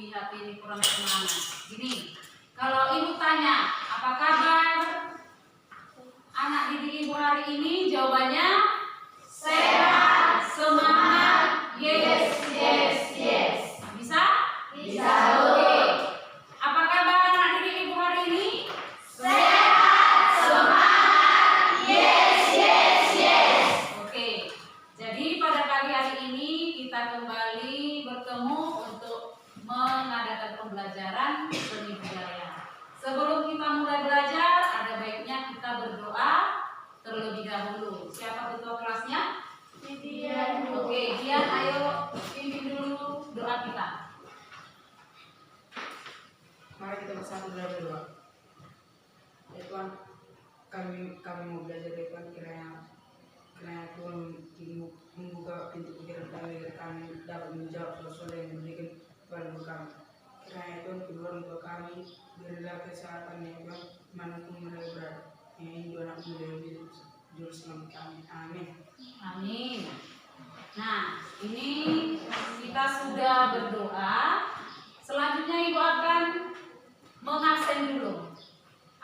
di hati ini kurang semangat. Gini, kalau ibu tanya, apa kabar anak didik ibu hari ini? Jawabannya sehat, semangat, yes, yes, yes. Bisa? Bisa. Oke. Apa kabar anak didik ibu hari ini? Sehat, semangat, yes, yes, yes. Oke. Jadi pada pagi hari ini kita kembali bertemu untuk mengadakan pembelajaran seni budaya. Sebelum kita mulai belajar, ada baiknya kita berdoa terlebih dahulu. Siapa ketua kelasnya? Dian. Oke, Dian, ayo pimpin dulu doa kita. Mari kita bersatu dalam berdoa. Ya Tuhan, kami mau belajar dari Tuhan, kiranya Tuhan membuka pintu pikiran kami agar kami dapat menjawab soal yang diberikan kepada kami. Kiranya Tuhan kedua orang tua kami berilah kesehatan ya Tuhan dimanapun mereka berada. Yang ini dua anak muda yang juru selamat kami. Amin. Amin. Nah, ini kita sudah berdoa. Selanjutnya ibu akan mengabsen dulu.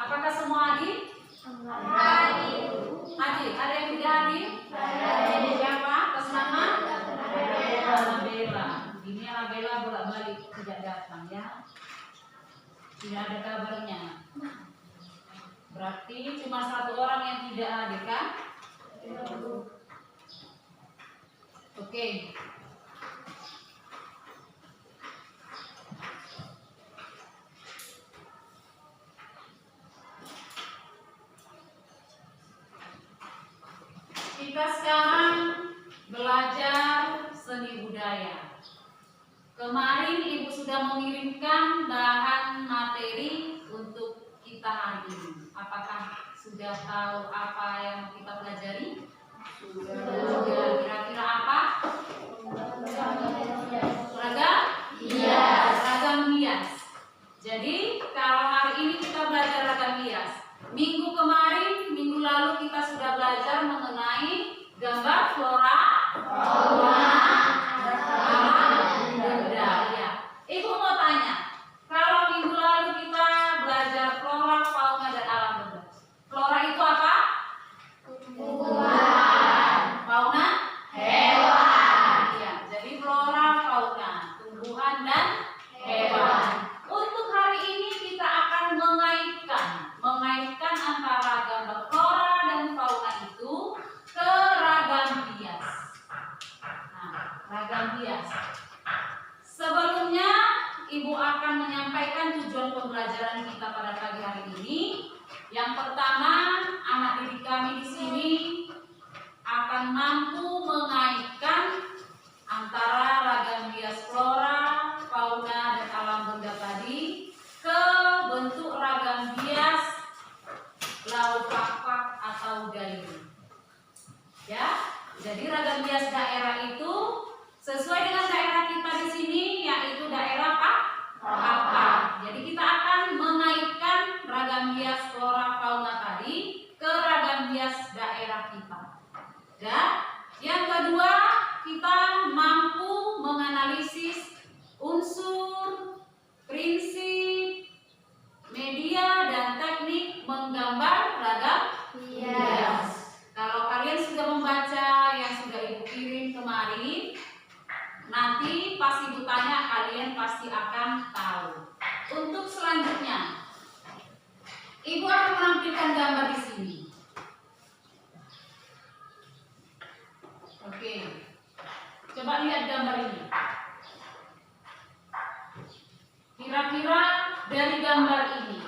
Apakah semua hadir? Hadir. Hadir. Ada yang tidak hadir? Ada. Siapa? Atas nama? Bella. Ini Bella bolak-balik tidak datang ya. Tidak ada kabarnya. Berarti cuma satu orang yang tidak hadir kan? Oke. Kita sekarang belajar seni budaya. Kemarin ibu sudah mengirimkan bahan materi untuk kita hari ini. Apakah sudah tahu apa yang kita pelajari? Sudah. Kira-kira apa? Ragam hias. Jadi kalau hari ini kita belajar ragam hias. Minggu lalu kita sudah belajar mengenai gambar flora, fauna, alam, budaya. Ibu mau tanya, kalau minggu lalu kita belajar flora, fauna, dan alam benda. Flora itu apa? Tumbuhan. Fauna? Hewan. Ya, jadi flora, fauna, tumbuhan dan hewan. Untuk hari ini kita akan mengaitkan antara gambar flora dan fauna itu ke ragam hias. Nah, ragam hias. Sebelumnya, ibu akan menyampaikan tujuan pembelajaran kita pada pagi hari ini. Yang pertama, anak didik kami di sini akan mampu mengaitkan antara ragam hias flora, fauna, dan alam benda tadi ke bentuk ragam hias lauk pak atau dayu. Ya, jadi ragam hias daerah itu sesuai dengan daerah kita di sini, yaitu daerah Pak. Jadi kita akan mengaitkan ragam hias flora fauna tadi ke ragam hias daerah kita. Ya, yang kedua kita mampu menganalisis unsur, prinsip, media dan teknik menggambar ragam hias. Kalau kalian sudah membaca yang sudah ibu kirim kemarin, nanti pas ibu tanya kalian pasti akan tahu. Untuk selanjutnya, ibu akan menampilkan gambar di sini. Oke, coba lihat gambar ini. Kira-kira dari gambar ini,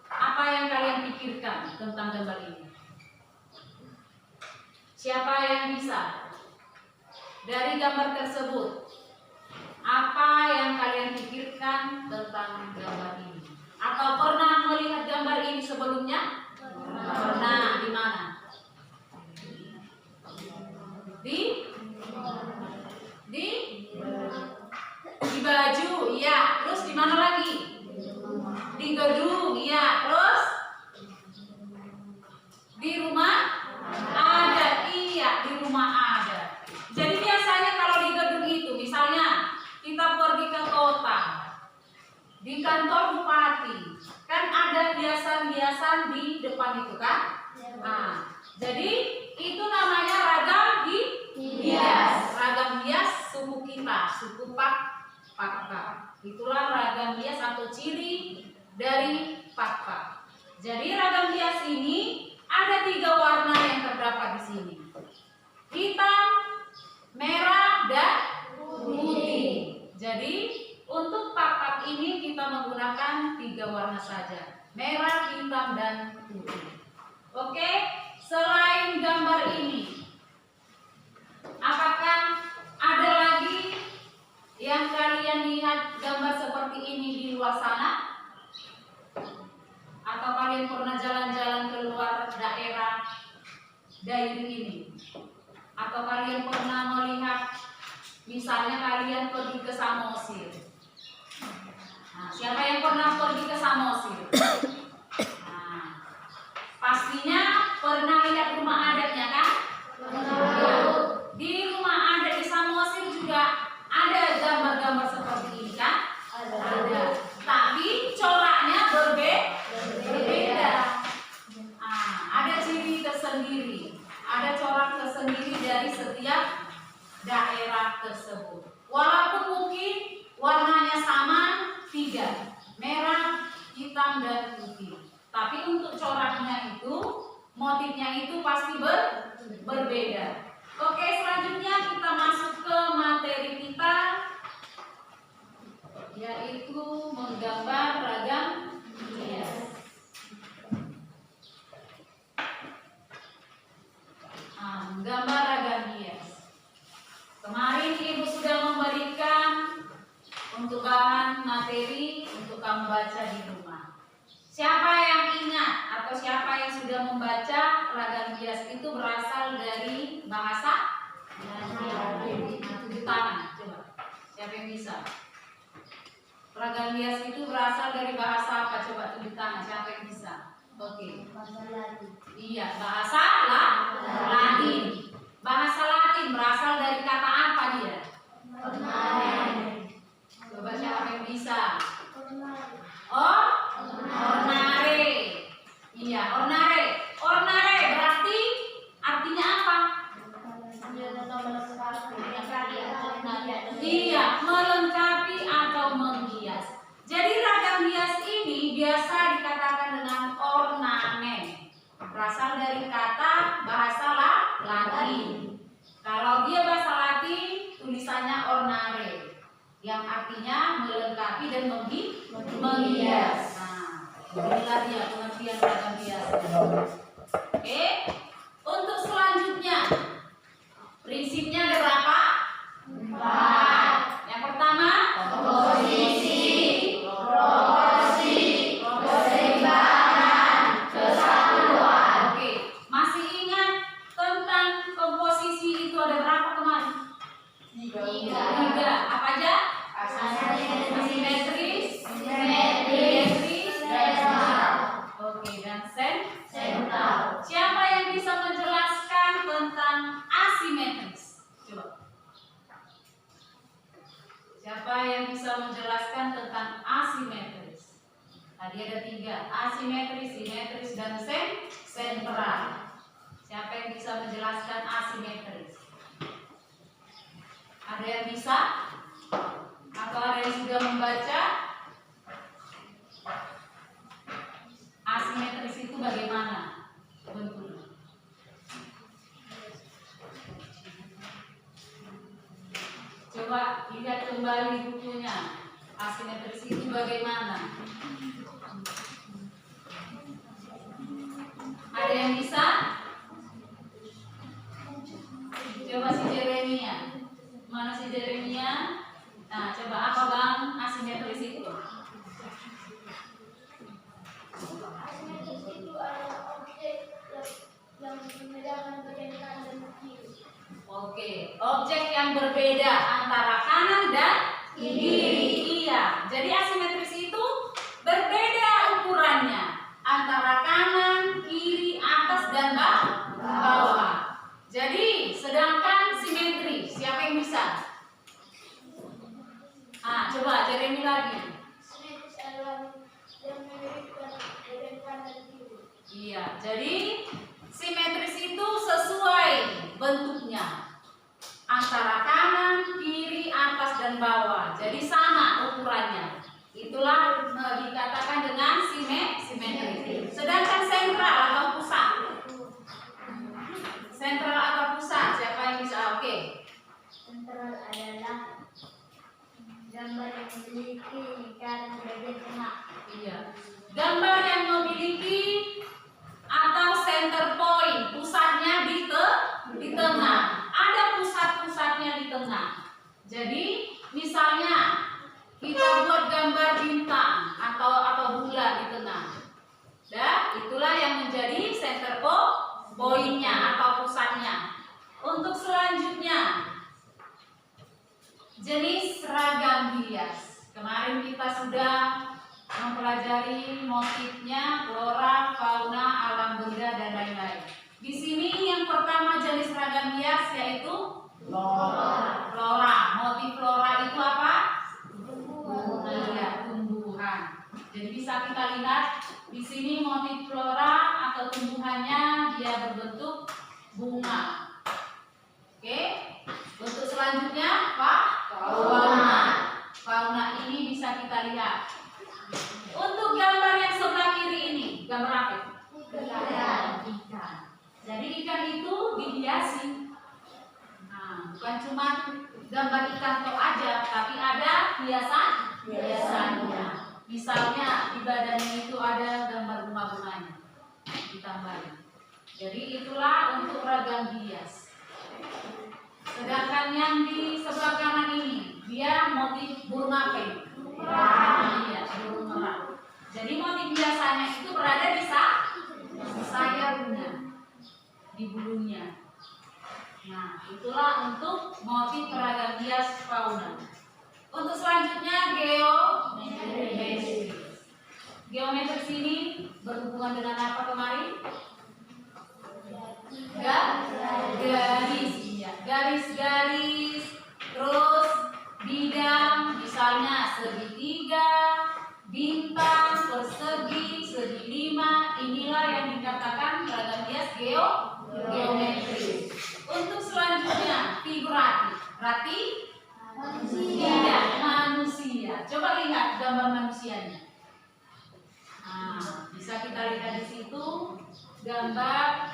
apa yang kalian pikirkan tentang gambar ini? Siapa yang bisa? Dari gambar tersebut, apa yang kalian pikirkan tentang gambar ini? Atau pernah melihat gambar ini sebelumnya? Pernah. Di mana? Di baju, iya. Terus di mana lagi? Di gedung, iya. Terus di rumah ada, iya, di rumah ada. Jadi biasanya kalau di gedung itu, misalnya kita pergi ke kota di kantor bupati. Kan ada hiasan-hiasan di depan itu kan? Nah, jadi itu namanya ragam hias. Ragam hias suku kita, suku Pakpak. Itulah ragam hias atau ciri dari Pakpak. Jadi ragam hias ini ada 3 warna yang terdapat di sini. Hitam, merah, dan putih. Jadi untuk Pakpak ini kita menggunakan 3 warna saja. Merah, hitam, dan putih. Oke, selain gambar ini, apakah ada lagi yang kalian lihat gambar seperti ini di luar sana? Atau kalian pernah jalan-jalan ke luar daerah daerah ini? Atau kalian pernah melihat misalnya kalian pergi ke Samosir? Nah, siapa yang pernah pergi ke Samosir? Nah, pastinya pernah lihat rumah adatnya kan? Di rumah adat di Samosir juga ada gambar-gambar seperti ini kan? Ada. Tapi coraknya berbeda. Ada ciri tersendiri. Ada corak tersendiri dari setiap daerah tersebut. Walaupun mungkin warnanya sama, 3, merah, hitam, dan putih. Tapi untuk coraknya itu, motifnya itu pasti berbeda. Oke, selanjutnya kita masuk ke materi kita, yaitu menggambar ragam hias. Menggambar ragam hias. Kemarin Ibu sudah memberikan untuk bahan materi untuk kamu baca di rumah. Siapa yang ingat atau siapa yang sudah membaca ragam hias itu berasal dari bahasa? Tujuh tangan, coba. Siapa yang bisa? Ragam hias itu berasal dari bahasa apa? Coba tunjuk tangan. Siapa yang bisa? Oke. Iya, bahasa Latin. Bahasa Latin berasal dari kata apa dia? Coba siapa yang bisa? Ornare. Iya, ornare. Ornare berarti artinya apa? Iya, melengkapi atau menghias. Jadi ragam hias ini biasa dikatakan dengan ornamen. Berasal dari kata bahasa Latin. Kalau dia bahasa Latin, tulisannya ornare, yang artinya melengkapi dan menghias. Nah, inilah dia pengertian ragam hias. Oke, untuk selanjutnya, prinsipnya ada berapa? 4. Yang pertama, komposisi, proporsi, keseimbangan, kesatuan. Oke, masih ingat tentang komposisi itu ada berapa kemarin? 3. Apa aja? Asimetris, simetris, dan sentral. Oke, dan sentral. Siapa yang bisa menjelaskan tentang asimetris? Coba. Siapa yang bisa menjelaskan tentang asimetris? Tadi ada 3, asimetris, simetris, dan sentral. Siapa yang bisa menjelaskan asimetris? Ada yang bisa? Atau ada yang sudah membaca? Asimetris itu bagaimana bentuknya? Coba lihat kembali bukunya. Asimetris itu bagaimana? Ada yang bisa? Coba si Jeremia. Mana si Jeremia? Nah, coba apa bang asimetris itu? Asimetris itu adalah objek yang membedakan bagian kanan dan kiri. Oke, objek yang berbeda antara kanan dan kiri. Iya, jadi asimetris itu berbeda ukurannya antara kanan, kiri, atas, dan bawah. Jadi, sedangkan simetri, siapa yang bisa? Coba Jeremy lagi. Simetris Iya, jadi simetris itu sesuai bentuknya antara kanan, kiri, atas dan bawah. Jadi sama ukurannya. Itulah dikatakan dengan simetris. Sedangkan sentral atau pusat. Sentral atau pusat, siapa yang bisa? Oke. Sentral adalah gambar yang memiliki lingkaran bagian tengah. Iya. Gambar yang memiliki atau center point, pusatnya di tengah. Ada pusat-pusatnya di tengah. Jadi misalnya kita buat gambar bintang atau bulan di tengah. Itulah yang menjadi center pointnya atau pusatnya. Untuk selanjutnya, jenis ragam hias. Kemarin kita sudah mempelajari motifnya, flora, fauna, alam benda dan lain-lain. Di sini yang pertama jenis ragam hias yaitu flora. Flora. Motif flora itu apa? Iya, tumbuhan. Jadi bisa kita lihat di sini motif flora atau tumbuhannya dia berbentuk bunga. Oke. Bentuk selanjutnya apa? Fauna. Fauna ini bisa kita lihat. Untuk gambar yang sebelah kiri ini, gambar apa? Ikan. Jadi ikan itu dihiasi. Nah, bukan cuma gambar ikan tok aja, tapi ada hiasannya. Misalnya di badannya itu ada gambar bunga-bunganya ditambahin. Jadi itulah untuk ragam hias. Sedangkan yang di sebelah kanan ini dia motif burung apa ini? Iya, burung merak. Jadi motif biasanya itu berada di sayapnya, di bulunya. Nah, itulah untuk motif ragam hias fauna. Untuk selanjutnya geometris. Geometris ini berhubungan dengan apa kemarin? Garis, ya. Garis-garis, terus bidang, misalnya segitiga, bintang, persegi, segi lima. Inilah yang dikatakan ragam hias geometris. Untuk selanjutnya figuratif. Berarti tidak manusia. Coba lihat gambar manusianya. Nah, bisa kita lihat di situ gambar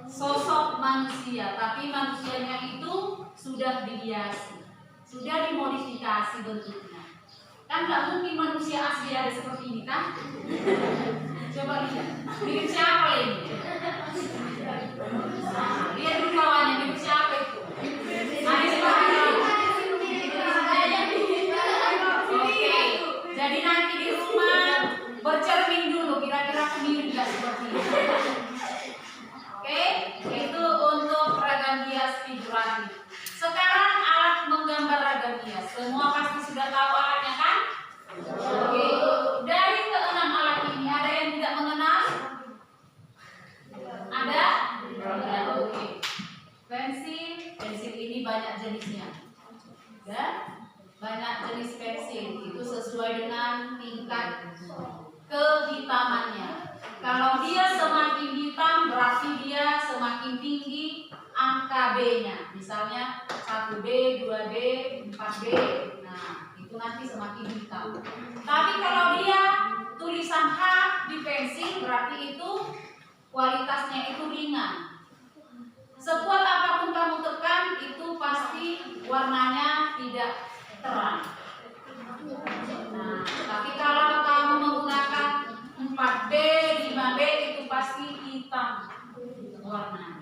sosok manusia, tapi manusianya itu sudah dihiasi, sudah dimodifikasi bentuknya. Kan nggak mungkin manusia asli ada seperti ini kan? Coba lihat, mirip siapa ini? Nah, lihat dulu kawannya, mirip siapa itu? Ada seperti itu. Oke, jadi nanti di rumah bercermin dulu, kira-kira mirip nggak seperti ini. Oke, itu untuk ragam hias figuratif. Sekarang alat menggambar ragam hias. Semua pasti sudah tahu alatnya kan? Oke. Dari keenam alat ini ada yang tidak mengenal? Ada? Ada. Oke. Pensil ini banyak jenisnya. Ya? Banyak jenis pensil. Itu sesuai dengan tingkat kehitamannya. Kalau dia semakin hitam berarti dia semakin tinggi angka B-nya. Misalnya 1B, 2B, 4B. Nah, itu nanti semakin hitam. Tapi kalau dia tulisan H di pensil berarti itu kualitasnya itu ringan. Sekuat apapun kamu tekan itu pasti warnanya tidak terang. Nah, tapi kalau kamu menggunakan 4B, 5B itu pasti hitam warna.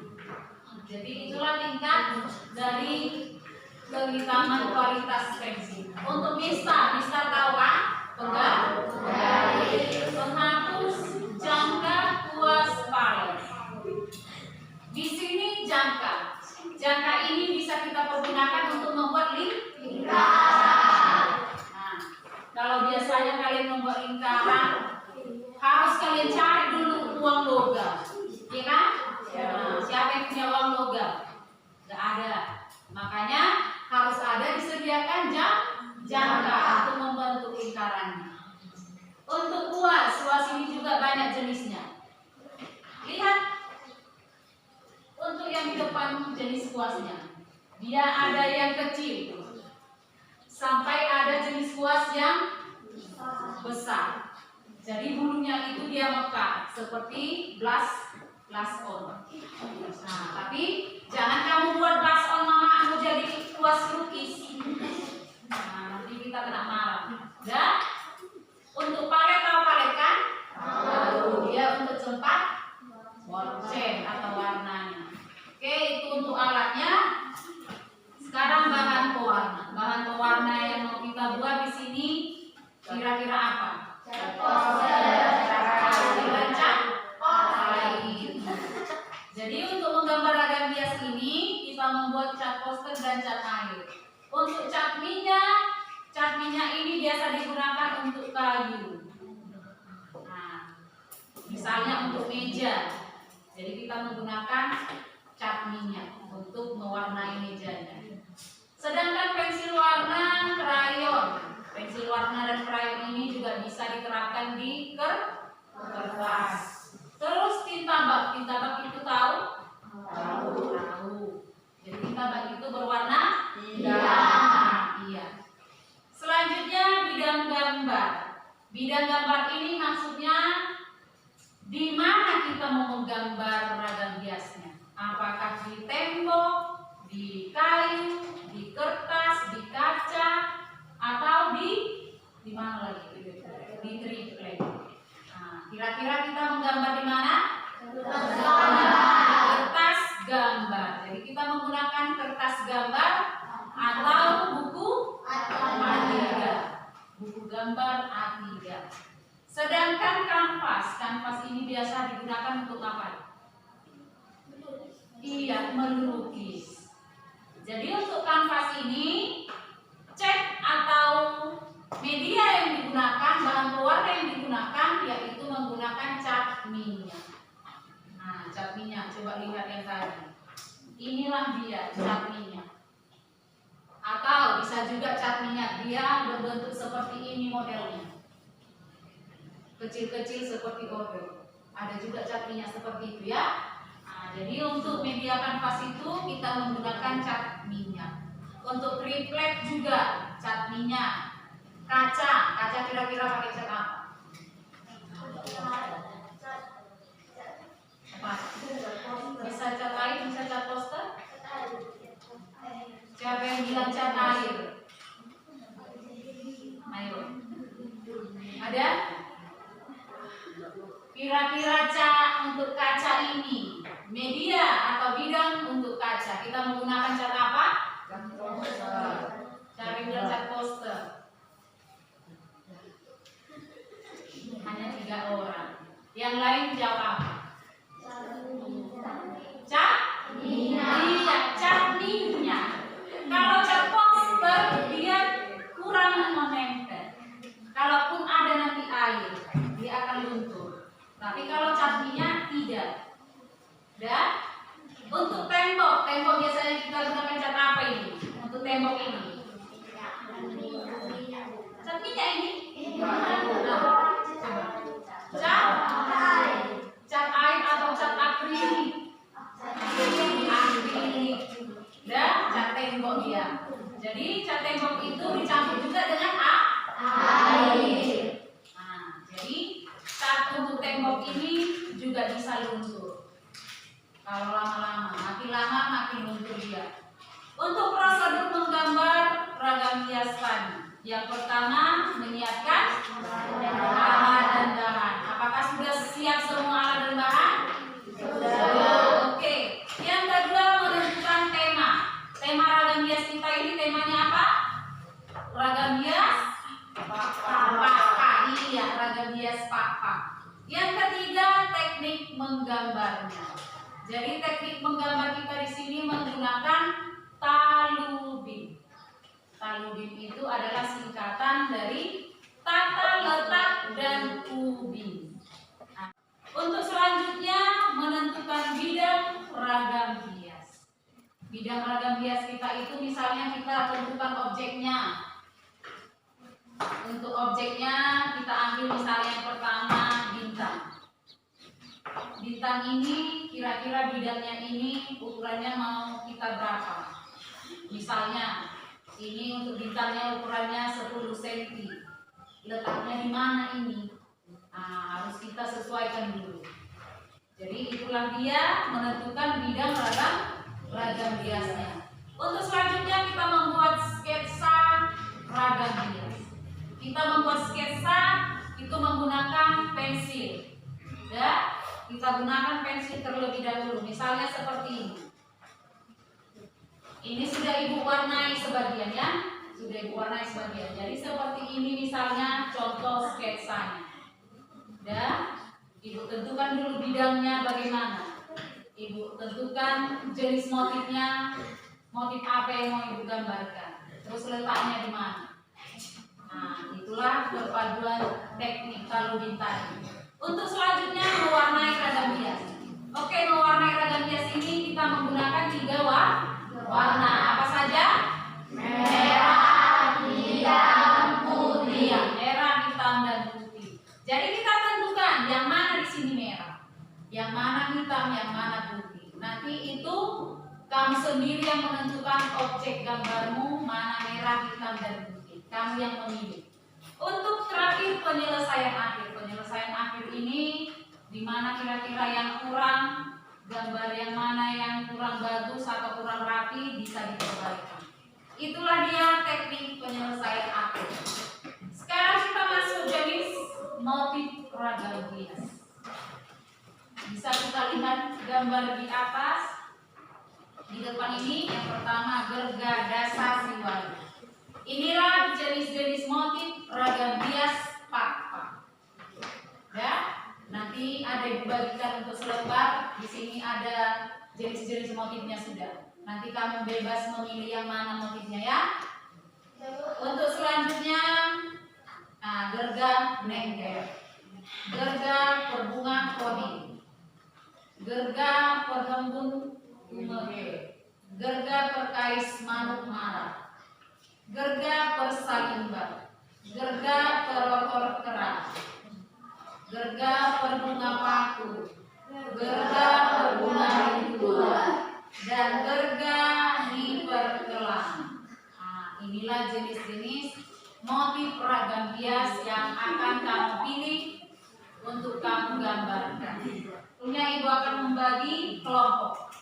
Jadi itulah tingkat dari kehitaman kualitas pensil. Untuk Mister tahu kan? Penghapus jangka kuas palet. Di sini jangka. Jangka ini bisa kita pergunakan untuk membuat lingkaran. Nah, kalau biasanya kalian membuat lingkaran harus kalian cari dulu uang logam, ya kan? Nah, siapa yang punya uang logam? Gak ada. Makanya harus ada disediakan jangka untuk membentuk lingkarannya. Untuk kuas ini juga banyak jenisnya. depan jenis kuasnya. Dia ada yang kecil, sampai ada jenis kuas yang besar. Jadi bulunya itu dia mekar seperti blush on. Nah, tapi jangan kamu buat blush on mamamu jadi kuas lukis. Nah, nanti kita kena marah. Dan untuk palet, tahu palet kan? Tahu. Dia untuk tempat cat atau warnanya. Oke, itu untuk alatnya. Sekarang bahan pewarna. Bahan pewarna yang mau kita buat di sini kira-kira apa? Cat air. Jadi untuk menggambar ragam hias ini kita membuat cat poster dan cat air. Untuk cat minyak ini biasa digunakan untuk kayu. Nah, misalnya untuk meja. Jadi kita menggunakan cat minyak untuk mewarnai mejanya. Sedangkan pensil warna, krayon. Pensil warna dan krayon ini juga bisa diterapkan di kertas. Terus tinta bak. Tinta bak itu tahu? Tahu. Jadi tinta bak itu berwarna hitam. Iya. Selanjutnya bidang gambar. Bidang gambar ini maksudnya di mana kita mau menggambar ragam hiasnya. Apakah di tembok, di kayu, di kertas, di kaca, atau di mana lagi? Di triplek. Nah, kira-kira kita menggambar di mana? Kertas gambar. Jadi kita menggunakan kertas gambar atau buku A3. Buku gambar A3. Sedangkan kanvas ini biasa digunakan untuk apa? Iya, melukis. Jadi untuk kanvas ini cat atau media yang digunakan, bahan pewarna yang digunakan yaitu menggunakan cat minyak. Nah, cat minyak, coba lihat yang tadi. Inilah dia cat minyak. Atau bisa juga cat minyak, dia berbentuk seperti ini modelnya. Kecil-kecil seperti odol. Ada juga cat minyak seperti itu ya. Nah, jadi untuk media kanvas itu kita menggunakan cat minyak. Untuk triplek juga cat minyak. Kaca kira-kira pakai cat apa? Bisa cat air, bisa cat poster? Siapa yang bilang cat air? Ayo. Ada? Kira-kira cat untuk kaca ini, media atau bidang untuk kaca, kita menggunakan cat apa? Cara bilang cat poster. Hanya 3 orang. Yang lain jawab apa? Cat minyak. Iya, cat minyak. Kalau cat poster dia kurang menempel. Kalaupun ada nanti air, dia akan luntur. Tapi kalau cat minyak tidak. Dan untuk tembok biasanya kita gunakan cat apa ini? Untuk tembok ini. Cat minyak ini? Cat air atau cat akrilik. Dan cat tembok dia. Jadi cat tembok itu dicampur juga dengan air. Nah, jadi cat untuk tembok ini juga bisa luntur. Kalau lama-lama, makin lama makin luntur dia. Untuk prosedur menggambar ragam hias tadi. Yang pertama, menyiapkan alat dan bahan. Apakah sudah siap semua alat dan bahan? Sudah. Oke. Yang kedua, menentukan tema. Tema ragam hias kita ini temanya apa? Ragam hias Pak. Iya, ragam hias Pak. Yang ketiga, teknik menggambarnya. Jadi teknik menggambar kita di sini menggunakan talubin. Talubin itu adalah singkatan dari tata letak dan ubin. Nah, untuk selanjutnya menentukan bidang ragam hias. Bidang ragam hias kita itu misalnya kita tentukan objeknya. Untuk objeknya kita ambil misalnya yang pertama bintang. Bintang ini kira-kira bidangnya ini ukurannya mau kita berapa. Misalnya ini untuk bintangnya ukurannya 10 cm. Letaknya di mana ini? Nah, harus kita sesuaikan dulu. Jadi itulah dia menentukan bidang ragam hiasnya. Untuk selanjutnya kita membuat sketsa ragam hias. Kita membuat sketsa itu menggunakan pensil. Ya, kita gunakan pensil terlebih dahulu. Misalnya seperti ini. Ini sudah ibu warnai sebagian ya. Sudah ibu warnai sebagian. Jadi seperti ini misalnya contoh sketsanya. Dan ibu tentukan dulu bidangnya bagaimana. Ibu tentukan jenis motifnya, motif apa yang mau ibu gambarkan. Terus letaknya di mana. Nah, itulah perpaduan teknik kalung bintang. Untuk selanjutnya mewarnai ragam hias. Oke, mewarnai ragam hias ini kita menggunakan 3 warna. Apa saja? Merah, hitam, putih. Merah, hitam, dan putih. Jadi kita tentukan yang mana di sini merah, yang mana hitam, yang mana putih. Nanti itu kamu sendiri yang menentukan objek gambarmu mana merah, hitam, dan putih. Kamu yang memilih. Untuk terakhir penyelesaian akhir. Penyelesaian akhir ini di mana kira-kira yang kurang, gambar yang mana yang kurang bagus atau kurang rapi bisa diperbaikan. Itulah dia teknik penyelesaian akhir. Sekarang kita masuk jenis motif ragam hias. Bisa kita lihat gambar di atas. Di depan ini yang pertama gergadasa siwali. Inilah jenis-jenis motif ragam hias pak-pak. Ya, nanti ada dibagikan untuk selembar. Di sini ada jenis-jenis motifnya sudah. Nanti kamu bebas memilih yang mana motifnya ya. Untuk selanjutnya, gerga nengger, gerga perbunga koni, gerga perhembun umege, gerga perkais manuk marah, gerga persalimbar, gerga perotor keras, gerga perbunga paku, gerga perbunga rintua, dan gerga hiperkelang. Nah, inilah jenis-jenis motif ragam hias yang akan kamu pilih untuk kamu gambarkan. Tentunya ibu akan membagi kelompok.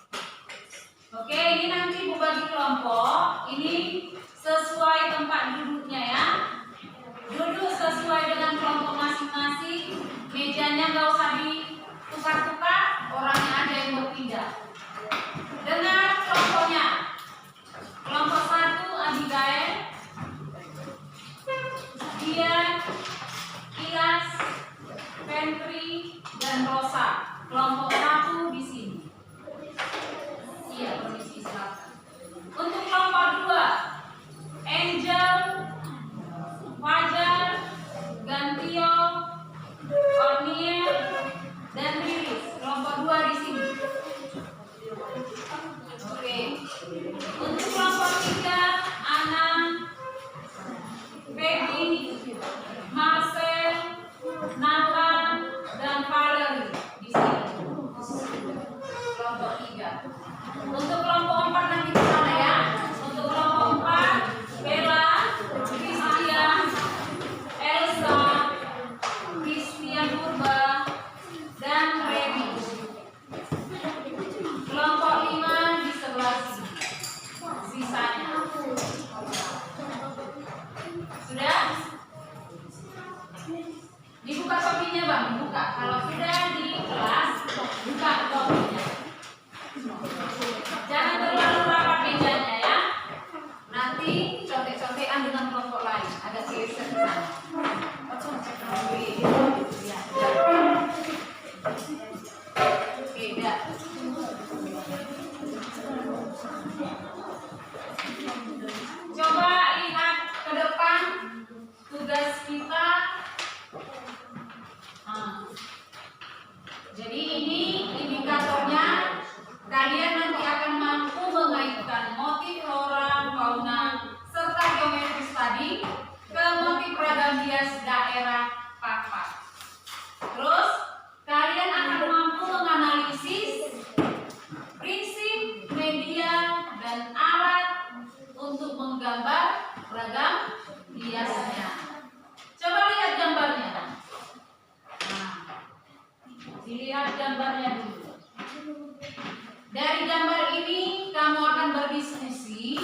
Oke, ini nanti ibu bagi kelompok. Ini sesuai tempat duduknya ya. Duduk sesuai dengan kelompok masing-masing. Mejanya nggak usah ditukar-tukar, orangnya aja yang berpindah. Dengar kelompoknya. Kelompok 1 Abigail, Dian, Ilas, Pentri, dan Rosa. Kelompok 1 di sini. Iya, posisi silakan. Untuk kelompok 2 Angel, Fajar, Gantio, Orniel, dan Riris. Kelompok 2 di sini. Oke. Untuk kelompok 3 Anang, Peggy, Marcel, Nathan, dan Valerie di sini. Kelompok 3. Untuk kelompok 4 nanti di sana ya. Untuk kelompok 4 Bella, Christian, Elsa, Christian Purba, dan Remy. Kelompok 5 di sebelah sini. Sisanya. Sudah? Dibuka kopi Dilihat gambarnya dulu. Dari gambar ini kamu akan berdiskusi,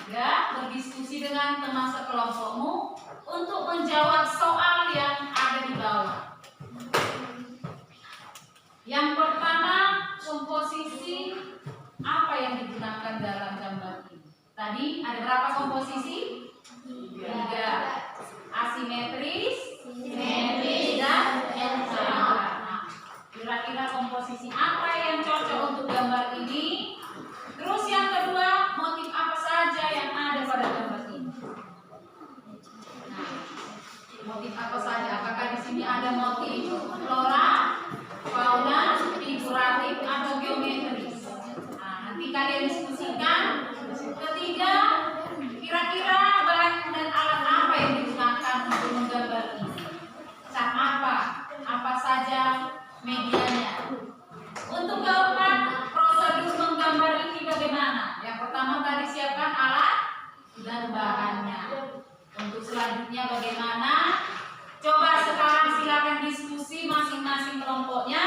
ya, berdiskusi dengan teman sekelompokmu untuk menjawab soal yang ada di bawah. Yang pertama, komposisi apa yang digunakan dalam gambar ini? Tadi ada berapa komposisi? 3. Asimetris, simetris, dan sentral. Nah, kira-kira komposisi apa yang cocok untuk gambar ini? Terus yang kedua, motif apa saja yang ada pada gambar ini? Nah, motif apa saja? Apakah di sini ada motif flora, fauna, figuratif, atau geometris? Nah, nanti kalian diskusikan. Ketiga, kira-kira bahan dan alat apa yang digunakan untuk menggambar ini? Cat apa saja medianya? Untuk keempat, prosedur menggambar ini bagaimana? Yang pertama tadi siapkan alat dan bahannya. Untuk selanjutnya bagaimana? Coba sekarang silakan diskusi masing-masing kelompoknya.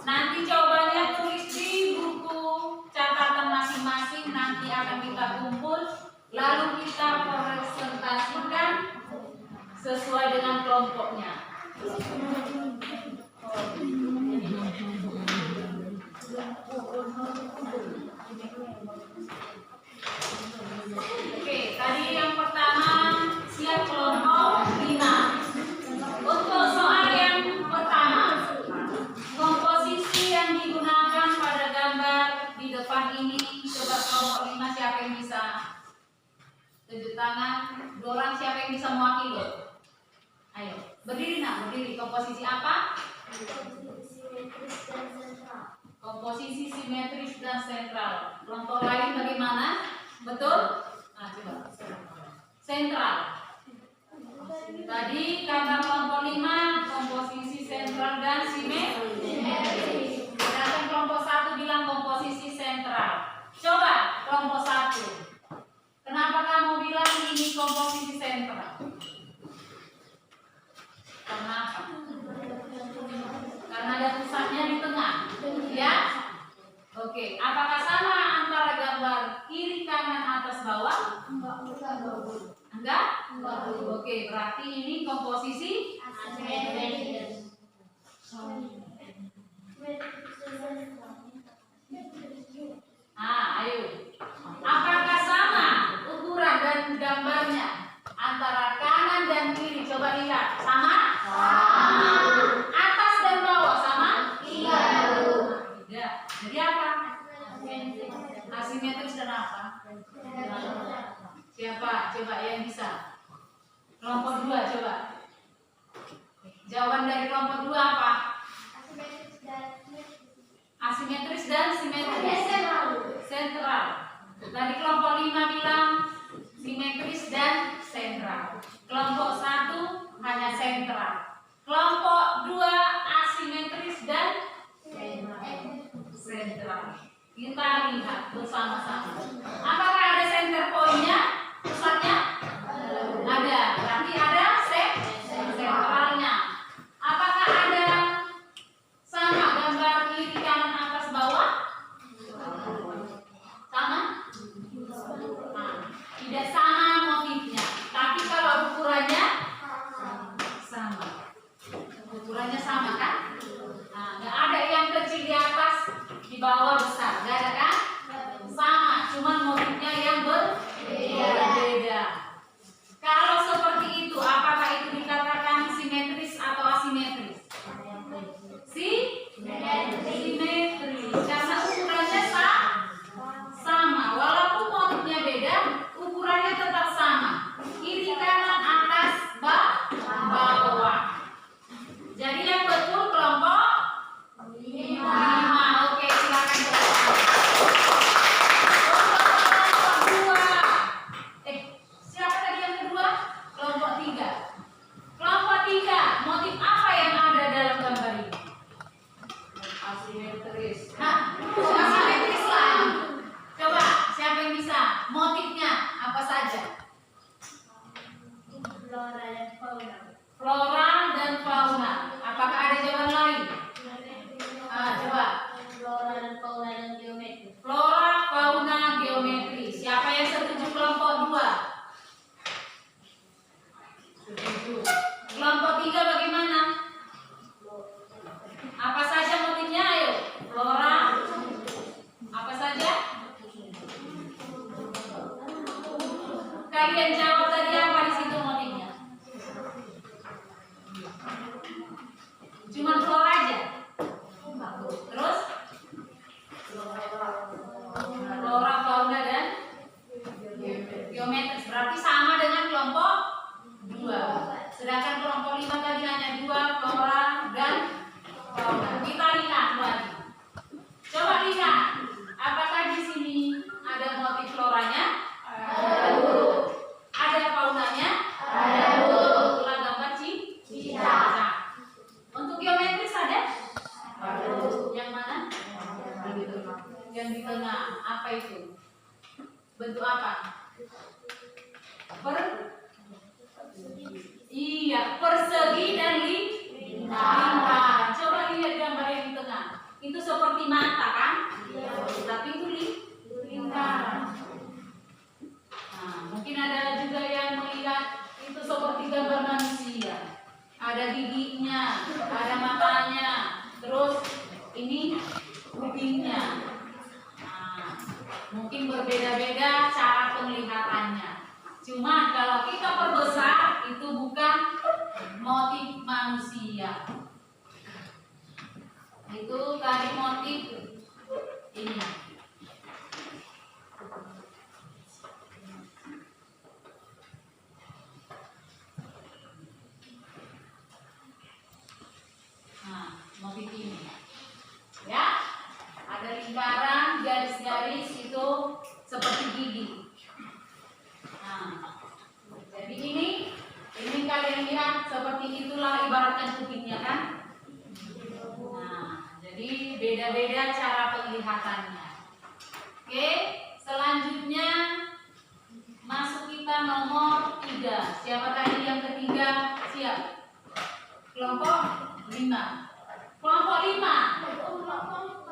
Nanti jawabannya tulis di buku catatan masing-masing. Nanti akan kita kumpul, lalu kita presentasikan sesuai dengan kelompoknya. Oke, tadi yang pertama siap kelompok 5. Untuk soal yang pertama, komposisi yang digunakan pada gambar di depan ini, coba kelompok 5 siapa yang bisa? Tunjuk tangan, 2 orang siapa yang bisa mewakili? Ayo, berdiri nak, berdiri. Komposisi apa? Komposisi simetris dan sentral. Kelompok lain bagaimana? Betul? Nah, coba. Sentral. Tadi kata kelompok 5, komposisi sentral dan simetris. Sedangkan kelompok 1 bilang komposisi sentral. Coba kelompok 1. Kenapa kamu bilang ini komposisi sentral? Kenapa? Karena ada pusatnya di tengah, ya? Oke, apakah sama antara gambar kiri, kanan, atas, bawah? Enggak? Oke, berarti ini komposisi asimetris. Ayo. Apakah sama ukuran dan gambarnya antara kanan dan kiri? Coba lihat, sama? Sama. Atas dan bawah sama? Tidak. Jadi apa? Asimetris dan apa? Siapa? Coba yang bisa. Kelompok 2 coba. Jawaban dari kelompok 2 apa? Asimetris dan simetris. Sentral. Dari kelompok 5 bilang simetris dan sentral. Kelompok 1 hanya sentral. Kelompok 2 asimetris dan sentral. Kita lihat bersama-sama. Apakah ada center point-nya? Pusatnya? Ada. Berarti ada sentralnya. Apakah ada sama gambar kiri, kanan, atas, bawah? Sama? Nah, tidak sama motifnya. Tapi kalau ukurannya sama. Ukurannya sama kan? Nah, nggak ada yang kecil di atas, di bawah besar. Nggak ada kan? Sama, cuman motifnya yang berbeda. Kalau seperti itu, apakah itu dikatakan simetris atau asimetris? Simetris. Karena ukurannya sama. Walaupun motifnya beda, ukurannya tetap sama. Kiri, kanan, atas, bawah. Jadi yang betul kelompok 5. Oke, silakan kelompok 2. Siapa tadi yang kedua? Kelompok 3. Kelompok 3, motif apa yang ada dalam gambar ini? Asimetris. Nah, asimetris lah. Coba, siapa yang bisa? Motifnya apa saja? Flora dan fauna. Flora dan fauna. Apakah ada jawaban lain? Kelompok 3 bagaimana? Apa saja motifnya? Ayo, flora. Apa saja? Kalian jawab tadi apa di situ motifnya? Cuma flora aja. Terus? Flora, fauna dan geometris. Berarti sama dengan kelompok 2. Sedangkan kelompok 5 tadi hanya 2, flora dan fauna. Kita lihat lagi. Coba lihat. Apakah di sini ada motif floranya? Ada faunanya? Itulah gambar cicak. Untuk geometris ada? Yang mana? Yang di tengah. Apa itu? Bentuk apa? Iya, persegi dan lingkaran. Coba lihat gambar yang di tengah. Itu seperti mata kan? Tapi itu lingkaran. Nah, mungkin ada juga yang melihat itu seperti gambar manusia. Ada giginya, ada matanya, terus ini kupingnya. Nah, mungkin berbeda-beda cara penglihatannya. Cuma kalau kita perbesar itu bukan motif manusia. Itu tadi motif ini. Nah, motif ini. Ya, ada lingkaran, garis-garis itu seperti gigi. Nah, jadi ini kalian lihat seperti itulah ibaratkan kupingnya kan? Nah, jadi beda-beda cara penglihatannya. Oke, selanjutnya masuk kita nomor 3. Siapa tadi yang ketiga? Siap. Kelompok 5. Kelompok 5.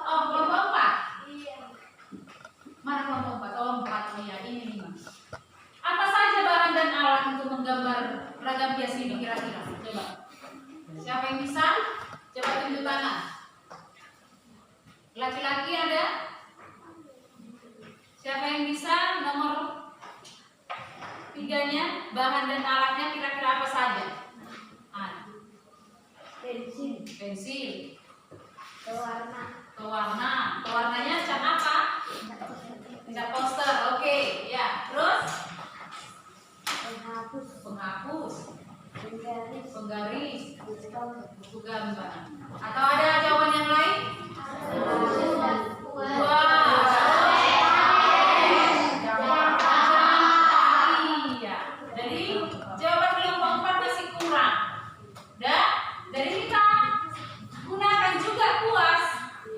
Oh, kelompok 4. Mana kelompok 4? Oh, 4. Oh ya, ini 5. Apa saja bahan dan alat untuk menggambar ragam hias ini kira-kira? Coba. Siapa yang bisa? Coba tunjuk tangan. Laki-laki ada? Siapa yang bisa? Nomor 3-nya, bahan dan alatnya kira-kira apa saja? Pensil. Pewarnanya cat apa? Cat poster. Oke, ya. Terus? Penghapus. Penggaris. Buku gambar. Atau ada jawaban yang lain? Iya. Jadi jawaban kelompok 4 masih kurang. Dari kita gunakan juga kuas.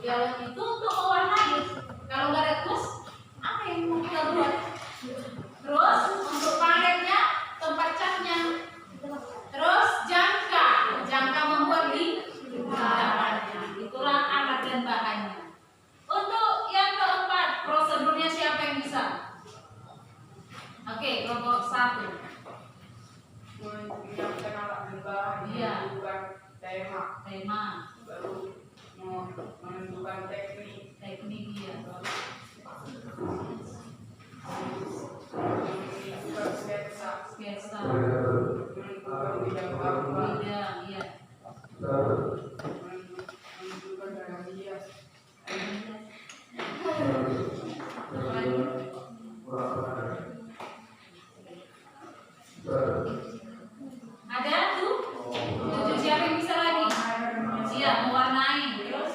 Ya itu untuk mewarnai. Kalau nggak ada kuas, apa yang mau kita buat? Terus untuk paletnya, tempat catnya. Terus jangka membuat lingkarannya. Itulah alat dan bahannya. Untuk yang keempat, prosedurnya siapa yang bisa? Oke, kelompok 1. Menyiapkan alat dan bahan, Iya. menentukan tema, baru menentukan teknik Iya. menentukan sketsa, menentukan bidang gambar, Iya. menentukan ragam hias. Ada tuh? 7. Siapa yang bisa lagi? Siap, mewarnai. Terus?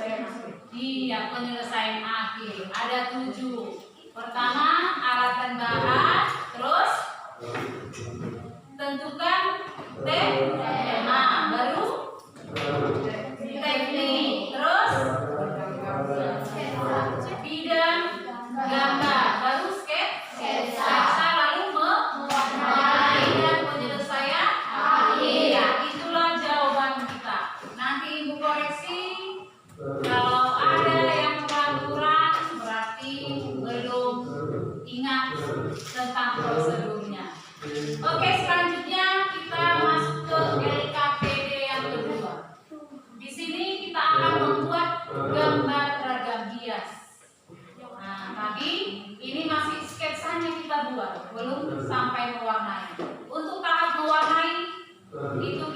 Iya, penyelesaian akhir. Ada 7. Pertama, alat dan bahan. Terus? Tentukan tema. Baru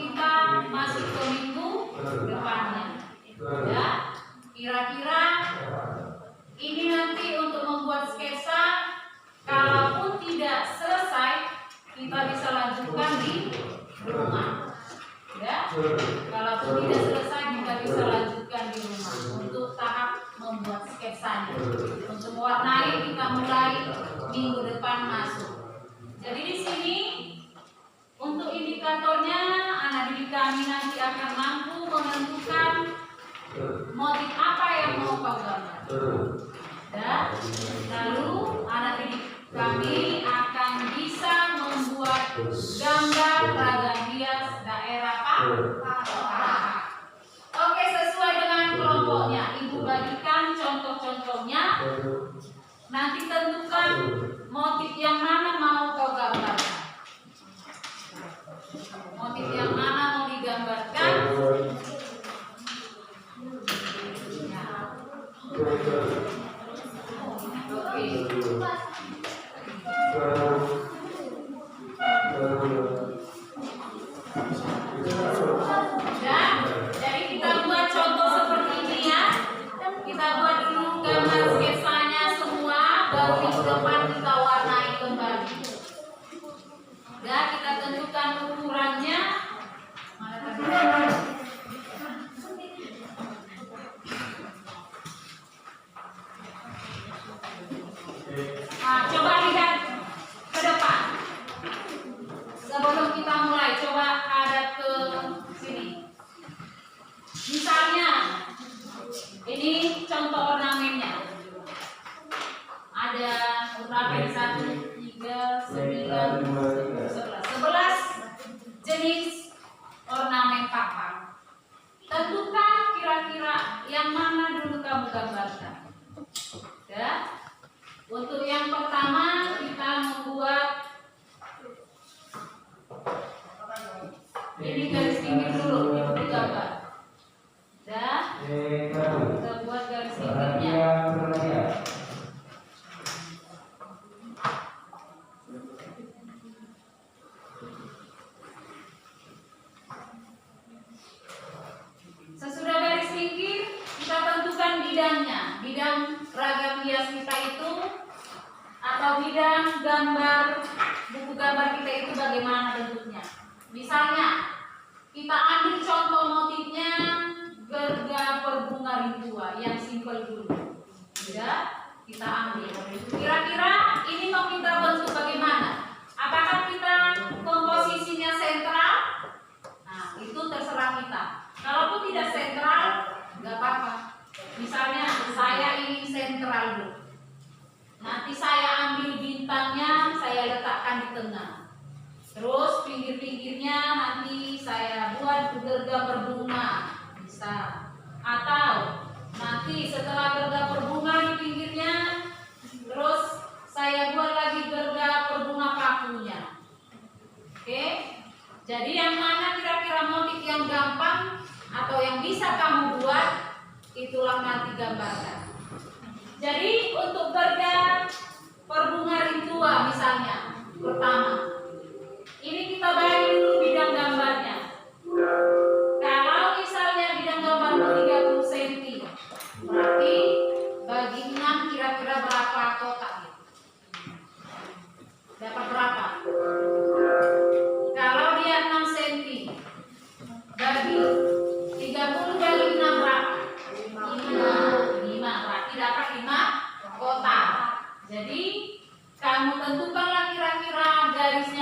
kita masuk ke minggu depannya. Ya, kira-kira ini nanti untuk membuat sketsa. Kalaupun tidak selesai, kita bisa lanjutkan di rumah. Ya, kalaupun tidak selesai, kita bisa lanjutkan di rumah untuk tahap membuat sketsanya. Untuk mewarnai kita mulai minggu depan masuk. Jadi di sini untuk indikatornya, anak didik kami nanti akan mampu menentukan motif apa yang mau kau gambar. Ya, lalu anak didik kami akan bisa membuat gambar ragam hias daerah Pak. Oke, sesuai dengan kelompoknya. Ibu bagikan contoh-contohnya. Nanti tentukan motif yang mana mau kau gambarkan. Motif yang mana mau digambarkan. Jadi kita buat contoh seperti ini ya. Kita buat dulu gambar sketsanya semua, baru minggu depan kita warnai kembali. Ya, kita tentukan ukurannya. Mana tadi? Nah, coba lihat ke depan. Sebelum kita mulai, coba hadap ke sini. Misalnya, ini contoh ornamennya. Ada ornamen 1, 3, 9, 11 jenis ornamen papan. Tentukan kira-kira yang mana dulu kamu gambarkan. Ya. Untuk yang pertama kita membuat ini garis pinggir dulu, itu gambar. Dan kita buat garis pinggirnya. Sesudah garis pinggir, kita tentukan bidangnya. Bidang ragam hias kita itu atau bidang gambar buku gambar kita itu bagaimana bentuknya. Misalnya kita ambil contoh motifnya gergaji berbunga rintua yang simpel dulu. Ya, kita ambil. Kira-kira ini mau kita bentuk bagaimana? Apakah kita komposisinya sentral? Nah, itu terserah kita. Kalaupun tidak sentral, nggak apa-apa. Misalnya saya ingin sentral dulu. Nanti saya ambil bintangnya, saya letakkan di tengah. Terus pinggir-pinggirnya nanti saya buat gergaji berbunga, bisa. Atau nanti setelah gergaji berbunga di pinggirnya, terus saya buat lagi gergaji berbunga pakunya. Oke? Jadi yang mana kira-kira motif yang gampang atau yang bisa kamu buat, itulah nanti gambarkan. Jadi untuk gergaji berbunga rintua misalnya, pertama, ini kita bagi dulu bidang gambarnya. Kalau misalnya bidang gambarmu 30 cm, berarti bagi 6 kira-kira berapa kotak? Dapat berapa? Kalau dia 6 cm, bagi 30 bagi 6 berapa? 5, berarti dapat 5 kotak. Jadi kamu tentukanlah kira-kira garisnya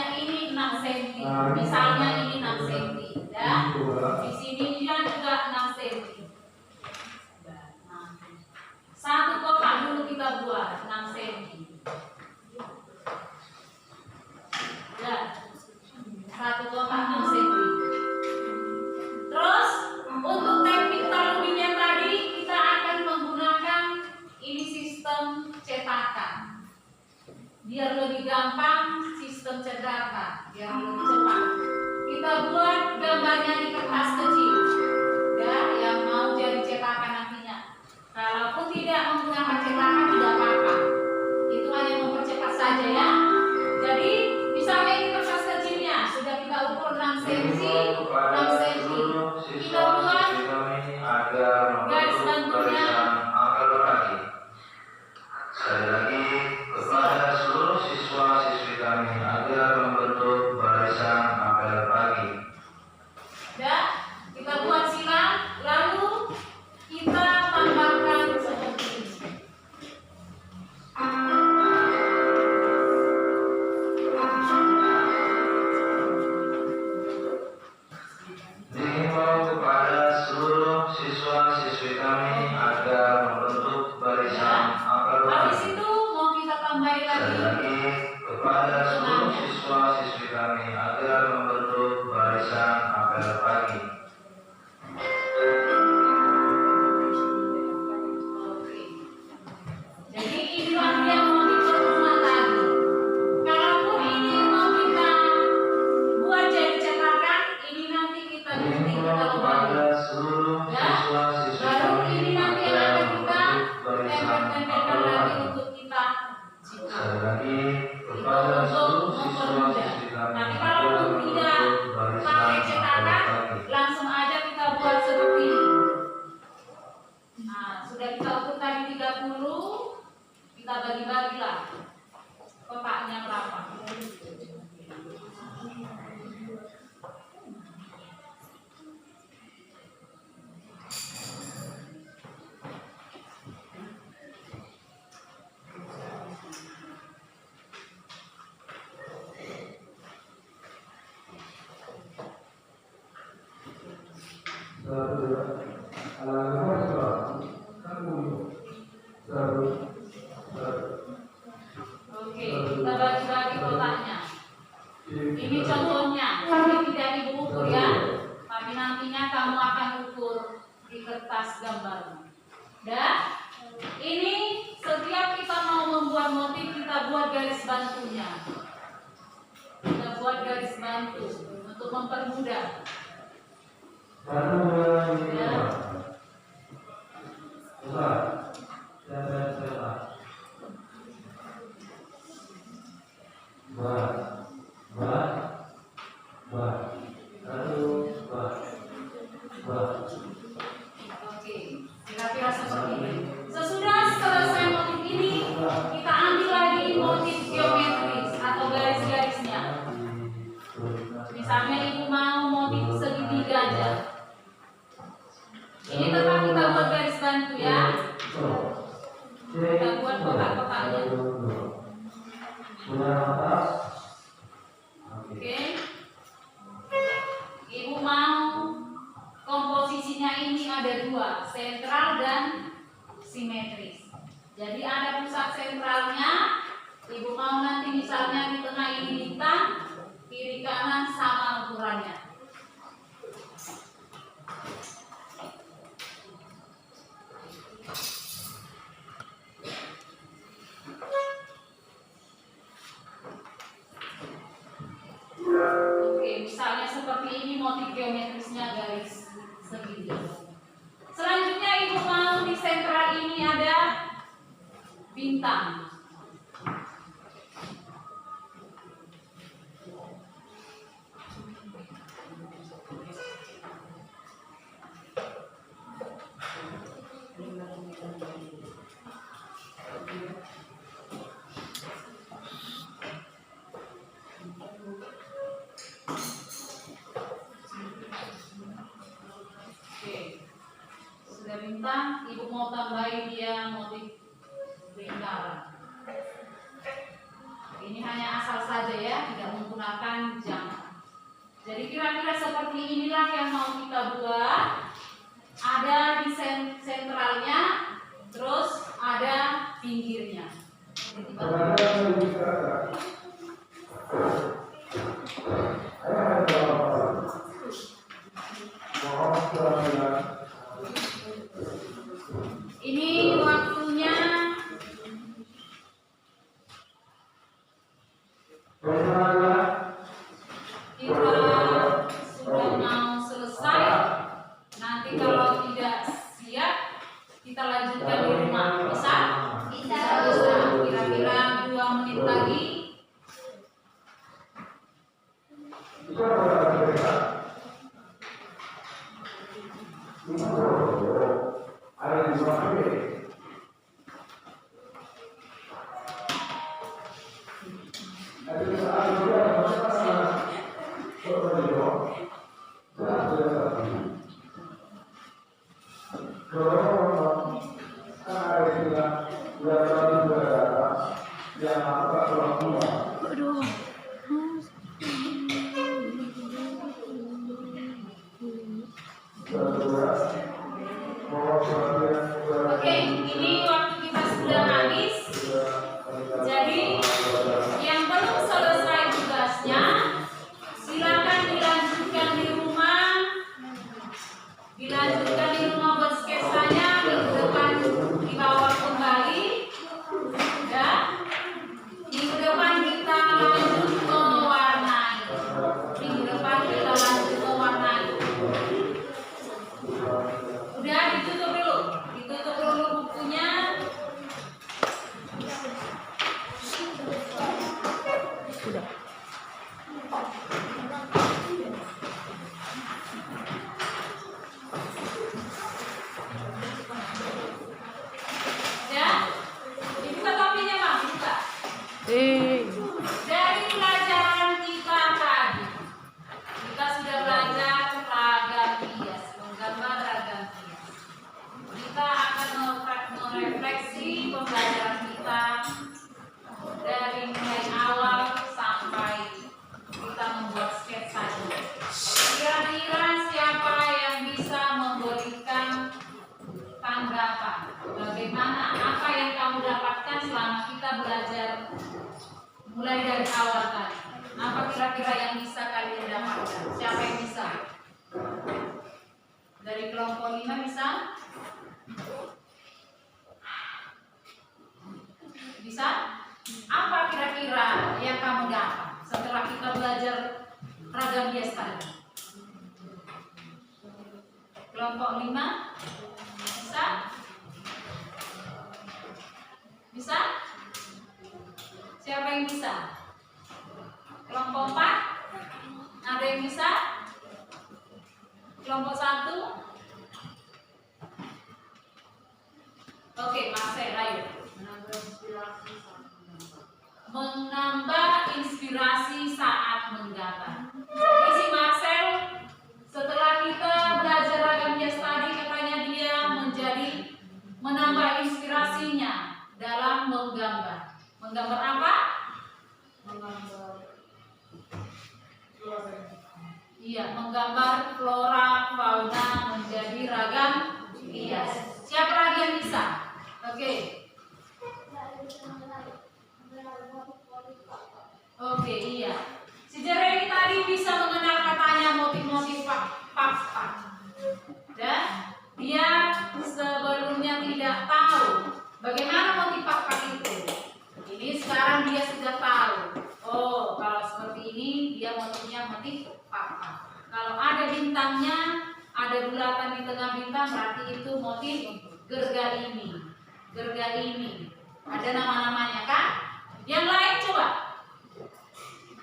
sebentar pagi. Oke. Jadi inilah yang mau diperlukan tadi. Kalaupun ini mau kita buat jadi cetakan, ini nanti kita gunting, kita Kepada lubangi. seluruh Ya, siswa-siswi baru kami ini nanti yang akan untuk kita barisan tempel-tempelkan lagi apel. untuk kita jika. Sekali lagi kepada seluruh siswa-siswi kami Tapi kalaupun tidak untuk pakai barisan cetakan, apel. langsung aja kita buat seperti ini. Nah, sudah kita ukur tadi 30, kita bagi-bagilah kotaknya berapa. Oke, kita bagi-bagi kotaknya. Ini contohnya, ini tidak ibu ukur ya, tapi nantinya kamu akan ukur di kertas gambar. Dan ini setiap kita mau membuat motif, kita buat garis bantunya. Kita buat garis bantu untuk mempermudah. Ya. Oke, kira-kira seperti ini. Sesudah selesai motif ini, kita ambil lagi motif geometris atau garis-garisnya. Misalnya ibu mau motif segitiga aja. Ini tetap kita buat garis bantu ya. Kita buat kotak-kotaknya. Oke. Ibu mau komposisinya ini ada dua, sentral dan simetris. Jadi ada pusat sentralnya. Ibu mau nanti misalnya di tengah ini hitam, kiri kanan sama ukurannya. Oke, misalnya seperti ini motif geometrisnya garis segitiga. Selanjutnya ibu mau di sentral ini ada bintang. Oke, sudah bintang, ibu mau tambahin dia motif lingkaran. Ini hanya asal saja ya, tidak menggunakan jam. Jadi kira-kira seperti inilah yang mau kita buat. Ada di sentralnya, terus ada pinggirnya. Ini waktunya kita sudah mau selesai. Nanti kalau tidak siap, kita lanjutkan di rumah. Bisa? Bisa. Kira-kira 2 menit lagi. Oke, ini waktu kita sudah habis. Jadi yang belum selesai tugasnya, silakan dilanjutkan di rumah Bagaimana? Apa yang kamu dapatkan selama kita belajar mulai dari awal tadi? Apa kira-kira yang bisa kalian dapatkan? Siapa yang bisa? Dari kelompok 5 bisa? Bisa? Apa kira-kira yang kamu dapat setelah kita belajar ragam bias tadi? Kelompok 5 bisa? Bisa? Siapa yang bisa? Kelompok 4? Ada yang bisa? Kelompok 1? Oke, Marcel, ayo. Menambah inspirasi saat menggambar. Jadi si Marcel setelah kita belajar ragam bias tadi, katanya dia menambah inspirasinya dalam menggambar. Menggambar apa? Iya, menggambar flora fauna menjadi ragam bias. Siapa lagi yang bisa? Oke. Oke, iya. Si Jeremy tadi bisa mengenal katanya motif-motif pak-pak. Dan dia sebelumnya tidak tahu bagaimana motif pak-pak itu. Ini sekarang dia sudah tahu. Oh, kalau seperti ini dia motifnya motif pak-pak. Kalau ada bintangnya, ada bulatan di tengah bintang, berarti itu motif gergaini. Gergaini. Ada nama-namanya kan? Yang lain coba.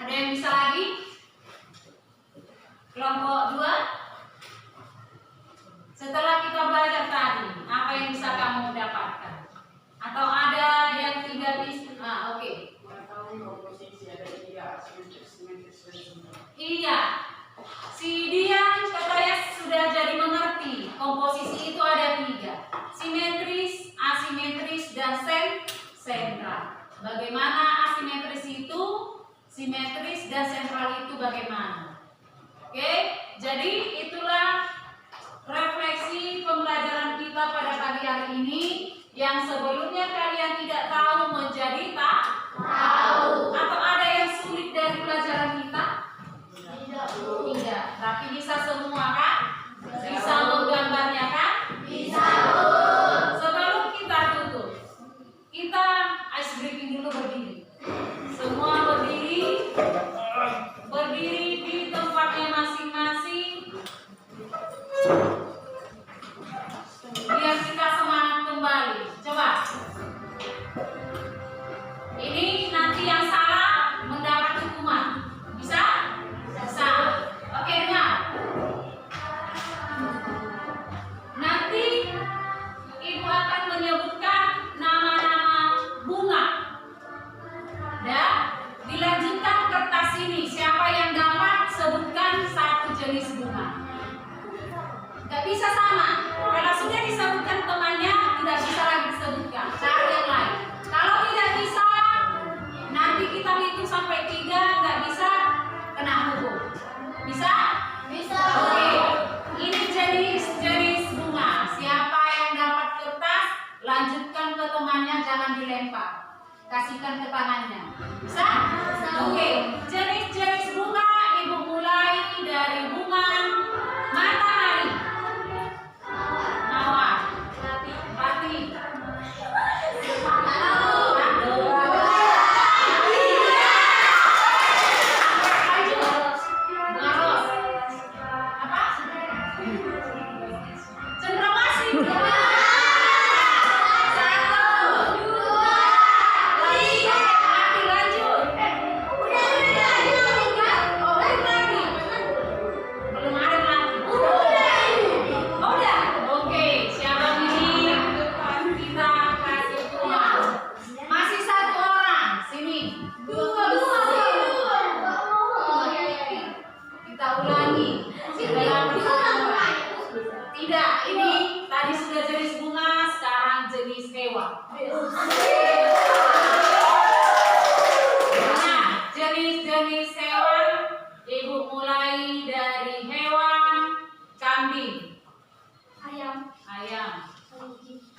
Ada yang bisa lagi? Kelompok 2. Setelah kita belajar tadi, apa yang bisa kamu dapatkan? Atau ada yang tidak bisa? Oke. Iya. Si Dian katanya sudah jadi mengerti. Komposisi itu ada 3. Simetris, asimetris, dan sentral. Bagaimana asimetris itu? Simetris dan sentral itu bagaimana? Oke, jadi itulah refleksi pembelajaran kita pada pagi hari ini yang sebelumnya kalian tidak tahu menjadi tak tahu. Atau ada yang sulit dari pelajaran kita? Tidak. Tapi bisa semua kan? Bisa menggambarnya kan? Bisa. Sebelum kita tutup, kita ice breaking dulu berdiri. Semua berdiri di tempatnya masing-masing. Biar kita semangat kembali. Coba. Ini nanti yang salah mendapat hukuman. Bisa? Bisa. Oke, dengar. Nanti Ibu akan menyebutkan nama-nama bunga. Dan dilanjutkan kertas ini. Siapa yang dapat sebutkan satu jenis bunga. Gak bisa sama. Kalau sudah disebutkan temannya, tidak bisa lagi disebutkan. Cari yang lain. Kalau tidak bisa, nanti kita hitung sampai 3. Gak bisa, kena hukum. Bisa? Bisa. Oke. Ini jenis bunga. Siapa yang dapat kertas, lanjutkan ke temannya, jangan dilempar. Kasihkan ke tangannya. Bisa? Oke. Jenis-jenis bunga, Ibu mulai dari bunga matahari. Mawar. Pati.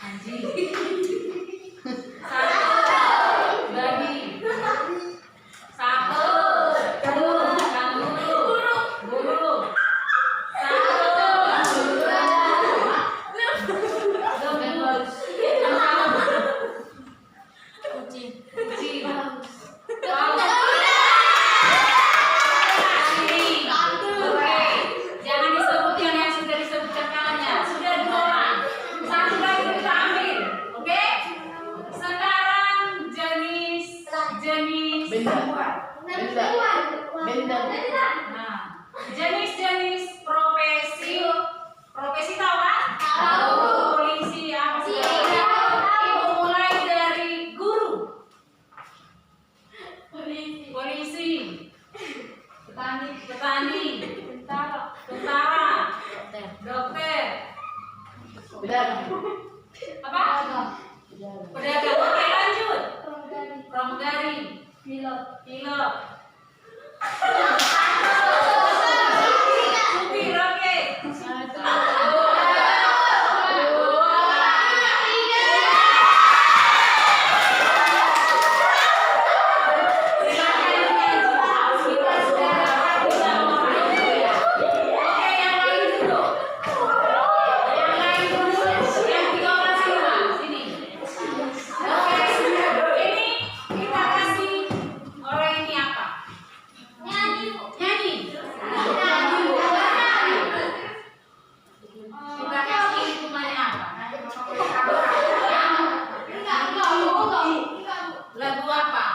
Anjing. Apa? Pedagang. Oke, lanjut. Pramugari. Pramugari. Pilot. Pilot. Supir, oke. Lagu apa?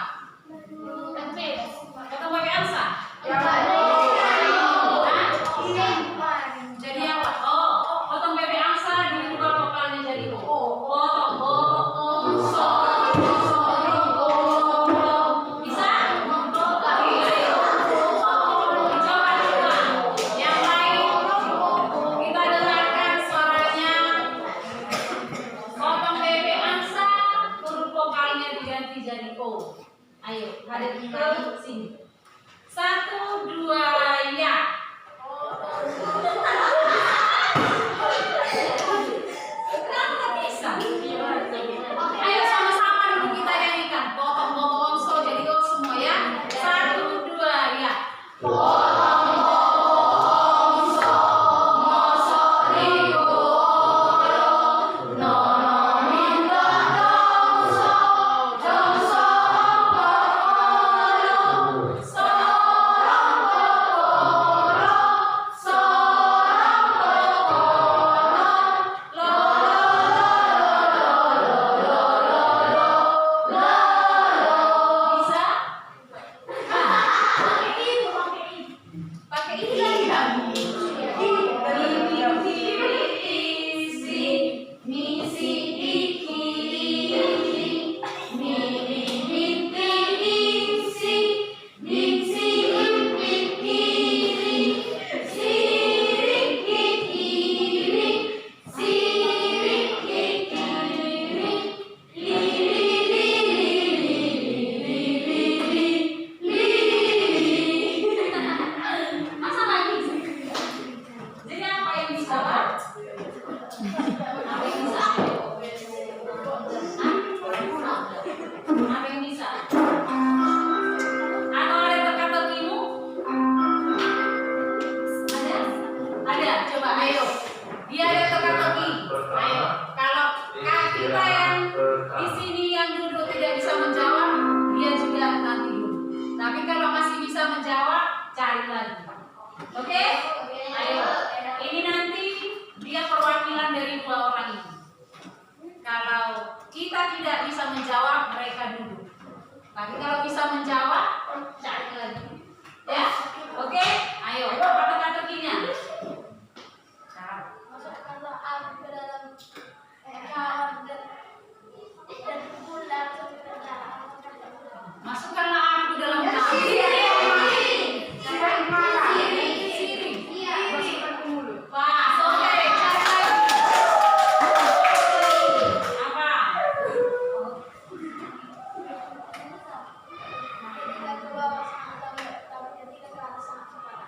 Potong pakai Elsa. Jadi apa? Oh, potong bebek angsa dirubah vokalnya jadi O. Potong so. Bisa? Coba. Yang lain kita dengarkan suaranya. Potong bebek angsa, huruf vokalnya diganti jadi O. Ayo, hadap ke sini. 1, 2, ya. Kenapa bisa? Ayo sama-sama dulu kita nyanyikan. Potong bobong so jadi O semua ya. 1, 2, ya. Bisa? Pakai ini lagi kamu. Masa lagi? Jadi apa yang bisa, Pak? Apa yang bisa? Apa yang bisa? Atau ada teka-tekimu? Ada? Ada, coba ayo. Dia ada teka-teki. Ayo, kalau kita yang di sini yang duduk tidak bisa menjawab, dia juga nanti dulu. Tapi kalau masih bisa menjawab, cari lagi. Oke? Ayo. Ini nanti dia perwakilan dari 2 orang ini. Kalau kita tidak bisa menjawab, mereka duduk. Tapi kalau bisa menjawab, cari lagi. Ya? Oke? Ayo, apa teka-tekinya? Masukkanlah api ke dalam kamar dan pulang sampai ke dalam. Masukkanlah aku ke dalam kamar. Masukkan ke mulut. Pas, oke, cari lagi. Apa? Ketika ke bawah sangat lembut, tapi ketika ke atas sangat cepat.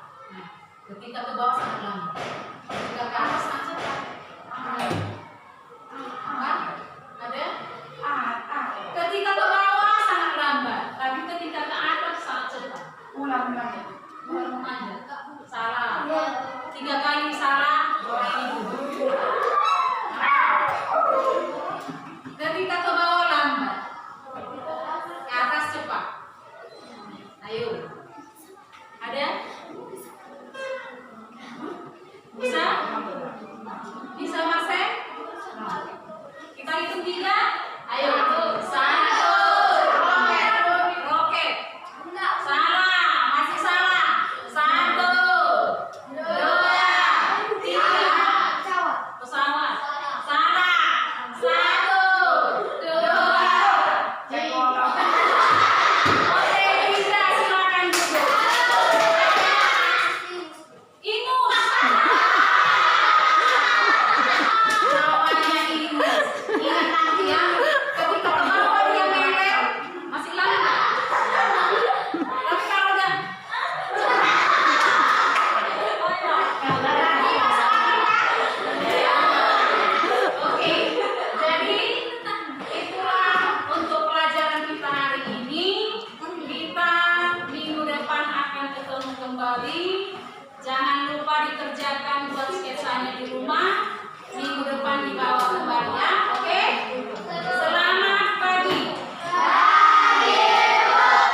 kembali. Jangan lupa dikerjakan buat sketsanya di rumah. Minggu depan